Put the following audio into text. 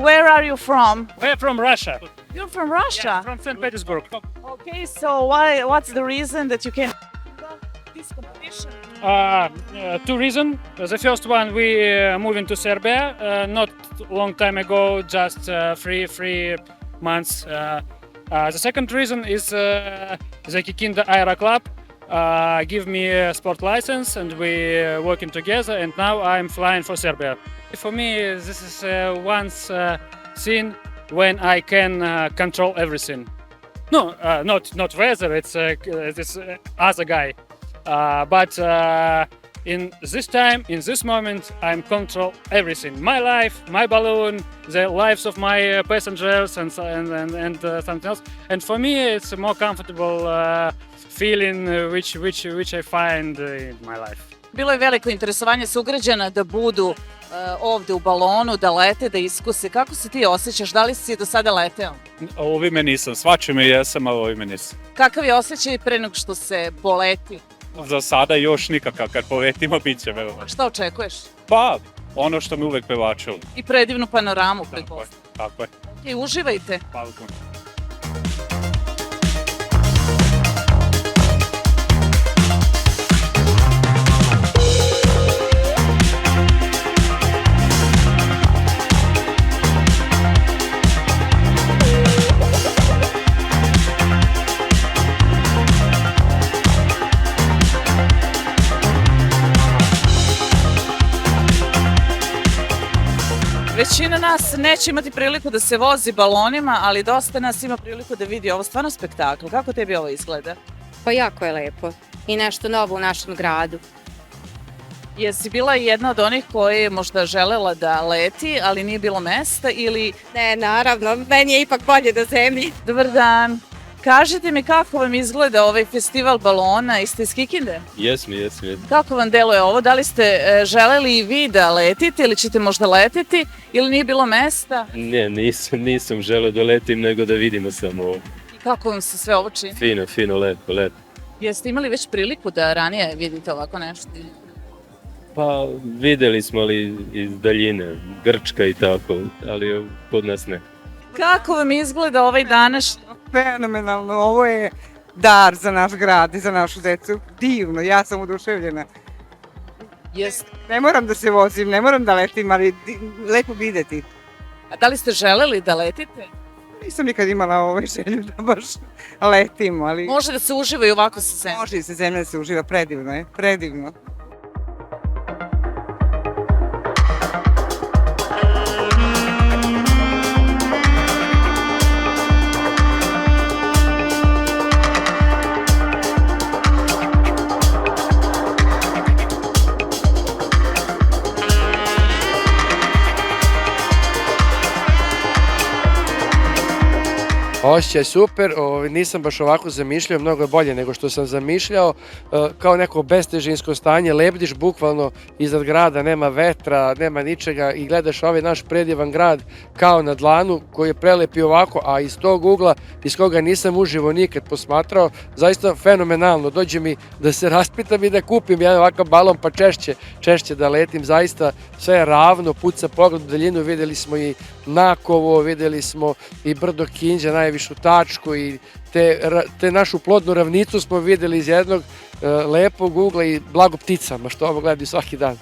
Where are you from? We're from Russia. You're from Russia. From St. Petersburg. Okay, so what's the reason that you came to this competition? Two reasons. The first one, we moving to Serbia not long time ago, just three months. The second reason is the Kikinda Aero Club give me a sport license and we working together, and now I'm flying for Serbia. For me, this is once scene when I can control everything. No, not weather. It's this other guy. But in this time, in this moment, I'm control everything. My life, my balloon, the lives of my passengers, and something else. And for me, it's a more comfortable feeling which I find in my life. Bilo je veliko interesovanje sugrađana da budu ovde u balonu, da lete, da iskuse. Kako se ti osjećaš? Da li si do sada leteo? Ovime nisam, svačime jesam, ali ovime nisam. Kakav je osjećaj pre nego što se poleti? Za sada još nikakav, kad poletimo bit će veoma. Šta očekuješ? Pa, ono što me uvek pevačilo. I predivnu panoramu, pretpostavljam. Tako je. I uživajte. Hvala puno. Većina nas neće imati priliku da se vozi balonima, ali dosta nas ima priliku da vidi ovo stvarno spektakl. Kako tebi ovo izgleda? Pa jako je lepo i nešto novo u našem gradu. Jesi bila jedna od onih koji je možda želela da leti, ali nije bilo mesta ili... Ne, naravno, meni je ipak bolje na zemlji. Dobar dan. Kažite mi kako vam izgleda ovaj festival balona, jeste iz Kikinde? Jesmo. Kako vam deluje ovo? Da li ste želeli i vi da letite ili ćete možda leteti ili nije bilo mesta? Ne, nisam želeo da letim, nego da vidimo samo ovo. I kako vam se sve ovo čini? Fino, lepo. Jeste imali već priliku da ranije vidite ovako nešto? Pa videli smo ali iz daljine, Grčka i tako, ali kod nas ne. Kako vam izgleda ovaj današnji? Fenomenalno, ovo je dar za naš grad i za našu decu. Divno, ja sam oduševljena. Ne moram da se vozim, ne moram da letim, ali lepo videti. A da li ste želeli da letite? Nisam nikad imala želju da baš letim, ali... Može da se uživa i ovako sa zemljom? Može i sa zemljom da se uživa, predivno je, predivno. Osjećaj je super, nisam baš ovako zamišljao, mnogo je bolje nego što sam zamišljao, kao neko bestežinsko stanje, lebdiš bukvalno iznad grada, nema vetra, nema ničega i gledaš ovaj naš predivan grad kao na dlanu koji je prelepi ovako, a iz tog ugla iz koga nisam uživo nikad posmatrao, zaista fenomenalno, dođe mi da se raspitam i da kupim jedan ovakav balon pa češće da letim, zaista sve je ravno, puca pogled u daljinu, videli smo i Nakovo, videli smo i brdo Kinđa, najvišu tačku i te našu plodnu ravnicu smo videli iz jednog lepog ugla i blago pticama što ovo gledaju svaki dan.